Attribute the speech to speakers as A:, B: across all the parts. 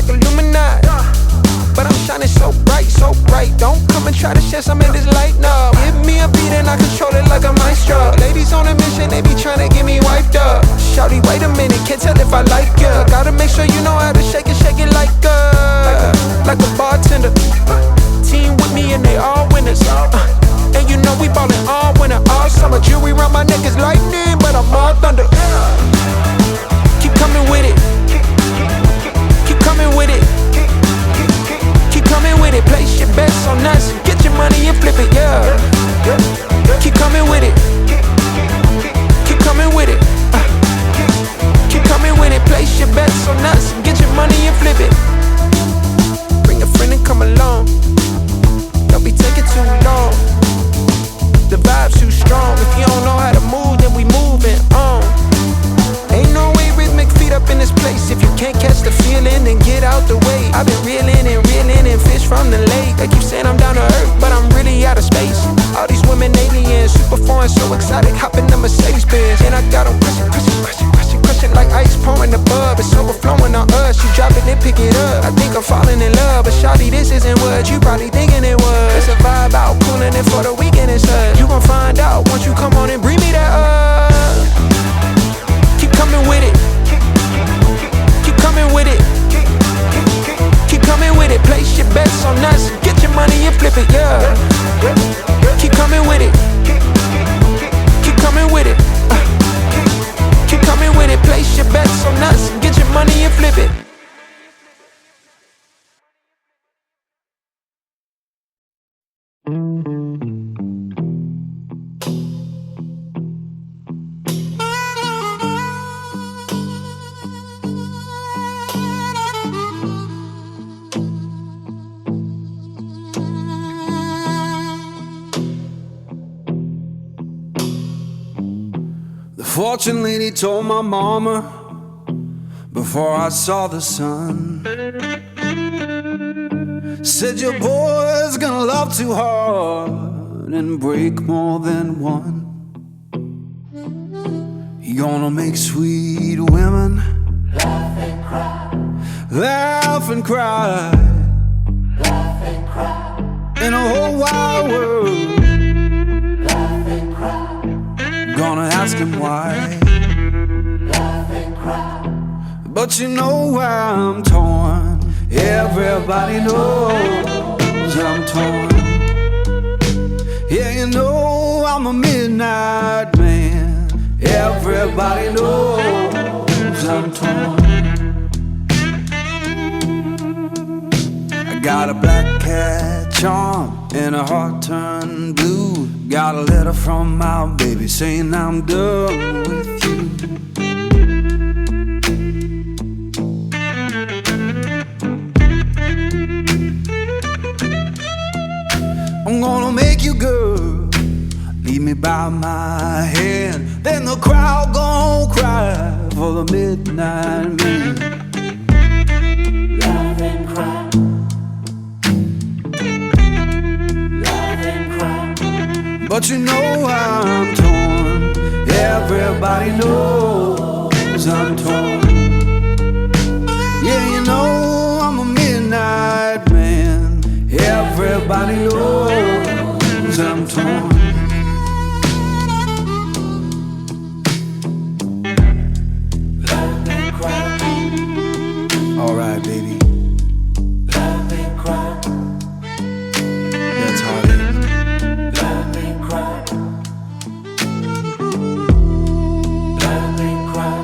A: like Illuminati. But I'm shining so bright, so bright. Don't come and try to share some of this light, no. Give me a beat and I control it like a maestro. Ladies on a mission, they be trying to get me wiped up. Shawty, wait a minute, can't tell if I like ya. Gotta make sure you know how to shake it like a bartender. Team with me and they all winners. And you know we ballin' all winter, all summer. Jewelry around my neck is lightning, but I'm all thunder. Keep coming with it. Keep coming with it. Keep coming with it. Place your bets on us. Get your money and flip it, yeah. Keep coming with it. Keep coming with it. Keep coming with it. Place your bets on us. Get your money and flip it. Bring a friend and come along. Don't be taking too long. The vibe's too strong. If you don't know how to move, then we moving on. Ain't no way rhythmic feet up in this place. If you can't catch the feeling, then get out the way. I've been reeling and fish from the lake. They keep saying I'm down to earth, but I'm really out of space. All these women aliens, super foreign, so exotic. Hop in the Mercedes Benz, and I got them crushing like ice pouring the bub. It's overflowing on us. You drop it, then pick it up. I think I'm falling in love, but shawty, this isn't what you probably thinking it was. It's a vibe out, cooling it for the weekend and such. You gon' find out once you come on and bring me that up. Keep coming with it. Keep coming with it. Keep coming with it. Place your bets on us. Get your money and flip it, yeah. Keep coming with it. Keep coming with it. Keep coming with it. Place your bets on us. Get your money and flip it.
B: Fortune lady told my mama before I saw the sun, said your boy's gonna love too hard and break more than one. He gonna make sweet women
C: laugh and cry,
B: laugh and cry,
C: laugh and cry,
B: in a whole wide world.
C: laugh and cry,
B: Gonna ask him why,
C: laugh and cry.
B: but you know I'm torn. Everybody knows I'm torn. Yeah, you know I'm a midnight man. Everybody knows I'm torn. I got a black cat charm and a heart turned blue. Got a letter from my baby saying I'm done with you. I'm gonna make you girl, lead me by my hand. Then the crowd gon' cry for the midnight man.
C: Laugh and cry, laugh and cry.
B: But you know I'm torn. Everybody knows I'm torn. Yeah, you know I'm a midnight man. Everybody knows I'm torn.
C: Laugh and cry,
B: Alright, baby,
C: laugh and cry,
B: that's heartache.
C: laugh and cry, laugh and cry.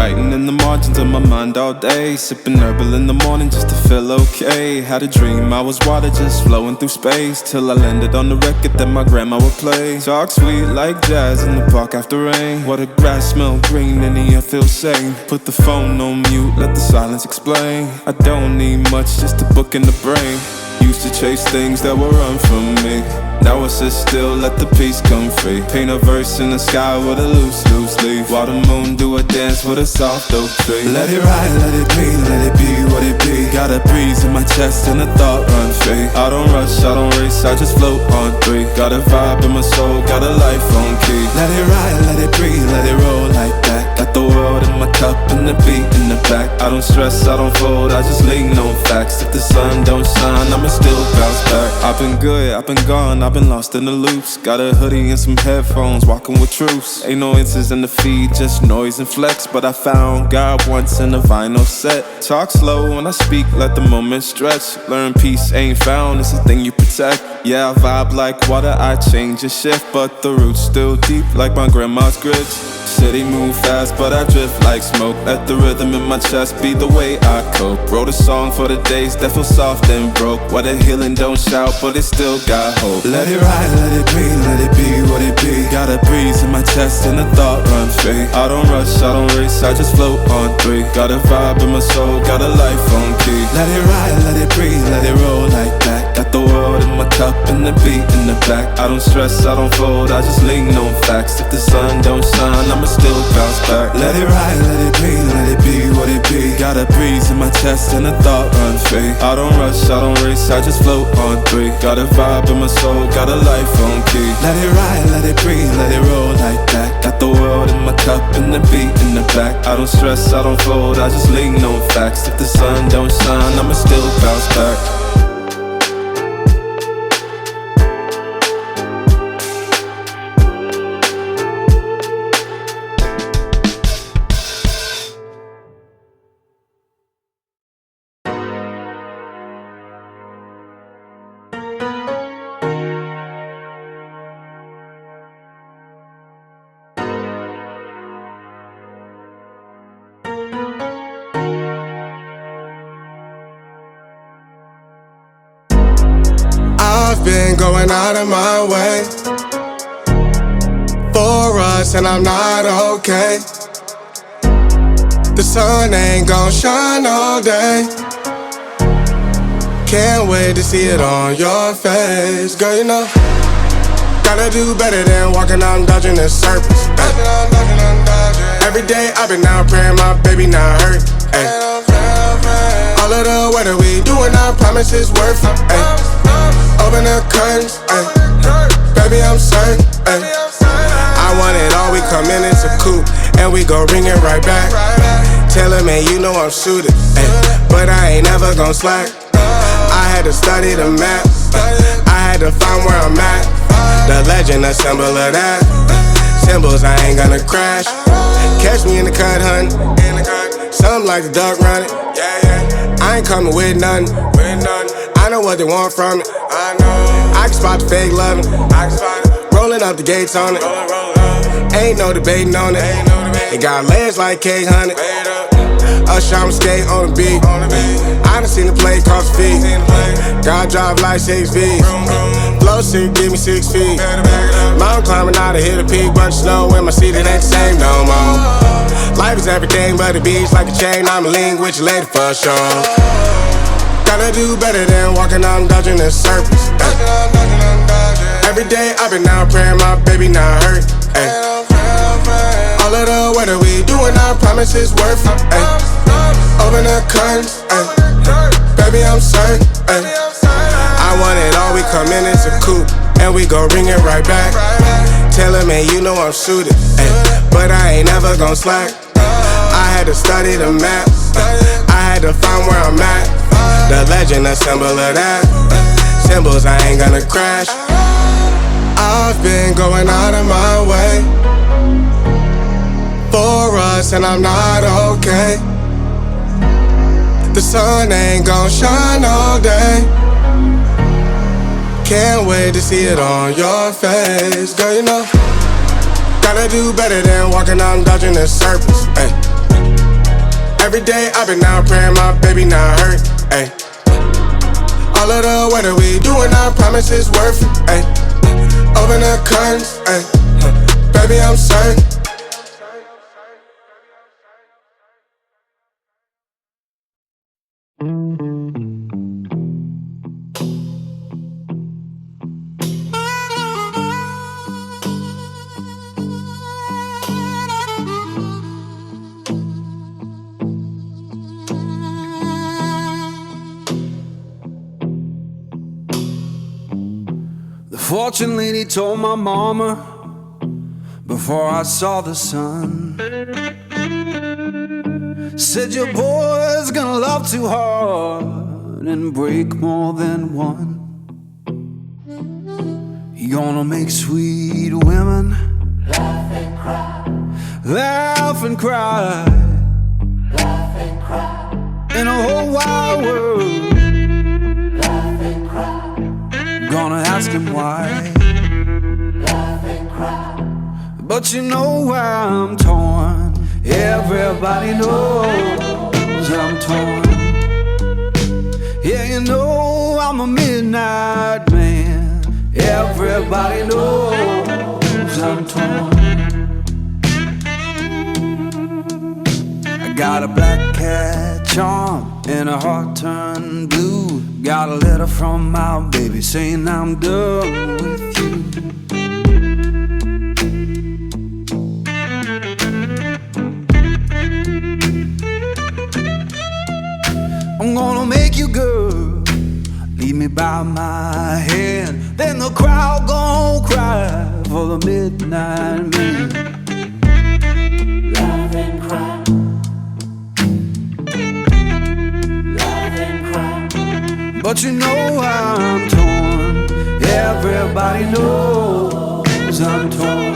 D: writing in the margins of my mind all day, sipping herbal in the morning just to feel okay. Had a dream I was water just flowing through space, till I landed on the record that my grandma would play. Talk sweet like jazz in the park after rain. What the grass smell green and the air feels sane. Put the phone on mute, let the silence explain. I don't need much, just a book in the brain. Used to chase things that were run from me. Now I sit still, let the peace come free. Paint a verse in the sky with a loose leaf. While the moon do a dance with a soft oak tree. Let it ride, let it be, let it be what it be. Got a breeze in my chest and a thought run free. I don't rush, I don't race, I just float on three. Got a vibe in my soul, got a life on key. Let it ride, let it breathe, let it roll like that. Got the world in my cup and the beat in the back. I don't stress, I don't fold, I just lean on facts. If the sun don't shine, I'ma still bounce back. I've been good, I've been gone, I've been lost in the loops. Got a hoodie and some headphones, walking with truths. Ain't no inches in the feed, just noise and flex. But I found God once in a vinyl set. Talk slow when I speak, let the moment stretch. Learn peace ain't found, it's a thing you protect. Yeah, I vibe like water, I change and shift. But the roots still deep like my grandma's grits. City move fast, but I drift like smoke. Let the rhythm in my chest be the way I cope. Wrote a song for the days that feel soft and broke. Where the healing don't shout, but it still got hope. Let it ride, let it breathe, let it be what it be. Got a breeze in my chest and a thought run free. I don't rush, I don't race, I just float on three. Got a vibe in my soul, got a life on key. Let it ride, let it breathe, let it roll like that. Got the world in my cup and the beat in the back. I don't stress, I don't fold, I just lean on facts. If the sun don't shine, I'ma still bounce back. Let it ride, let it be, let it be what it be. Got a breeze in my chest and a thought run free. I don't rush, I don't race, I just float on three. Got a vibe in my soul, got a life on key. Let it ride, let it breathe, let it roll like that. Got the world in my cup and the beat in the back. I don't stress, I don't fold, I just lean on facts. If the sun don't shine, I'ma still bounce back.
E: I've been going out of my way for us, and I'm not okay. The sun ain't gon' shine all day. Can't wait to see it on your face. Girl, you know, gotta do better than walking out and dodging the surface. Every day I've been out praying my baby not hurt. Ay. All of the weather we doing, I promise it's worth it. Ay. Open the curtains, ay. Baby, I'm certain, ay. I want it all, we come in, it's a coupe, and we gon' ring it right back. Tell him, man, you know I'm suited, ay. But I ain't never gon' slack. I had to study the map, I had to find where I'm at. The legend, a symbol of that. Symbols, I ain't gonna crash. Catch me in the cut, hun. Something like the duck running. I ain't coming with nothing. I know what they want from it. I can spot the fake loving. Rolling up the gates on it. Ain't no debating on it. It got legs like cake, honey. Usher, I'm skate on the beat. I done seen the play cross the feet. God drive like 6 V's. Flow sick, give me 6 feet. Mountain climbing out to hit a peak. Bunch of snow in my seat, it ain't the same no more. Life is everything but the beach, like a chain. I'm a link with your lady for sure. Gotta do better than walking out and dodging the surface. Every day I've been out praying my baby not hurt. Ay. All of the weather we doing, I promise it's worth it. Ay. Open the curtains, ay. Baby, I'm certain. Ay. I want it all, we come in, it's a coupe, and we gon' ring it right back. Tell him, man, you know I'm suited, ay. But I ain't never gon' slack. I had to study the map, I had to find where I'm at. The legend, a symbol of that. Symbols, I ain't gonna crash. I've been going out of my way for us, and I'm not okay. The sun ain't gon' shine all day. Can't wait to see it on your face. Girl, you know, gotta do better than walking out and dodging the surface. Ay. Every day I've been out praying my baby not hurt. Ay. All of the weather we doing, I promise it's worth it. Ay. Open the curtains, ay. Baby, I'm certain.
B: The fortune lady told my mama before I saw the sun, said your boy's gonna love too hard and break more than one. He gonna make sweet women
C: laugh and cry,
B: laugh and cry,
C: laugh and cry,
B: in a whole wide world.
C: laugh and cry,
B: Gonna ask him why,
C: laugh and cry.
B: but you know why I'm torn. Everybody knows I'm torn. Yeah, you know I'm a midnight man. Everybody knows I'm torn. I got a black cat charm and a heart turned blue. Got a letter from my baby saying I'm done with you. I'm gonna make you good, lead me by my hand. Then the crowd gon' cry for the midnight man.
C: Laugh and cry, laugh and cry.
B: But you know I'm torn. Everybody knows I'm torn.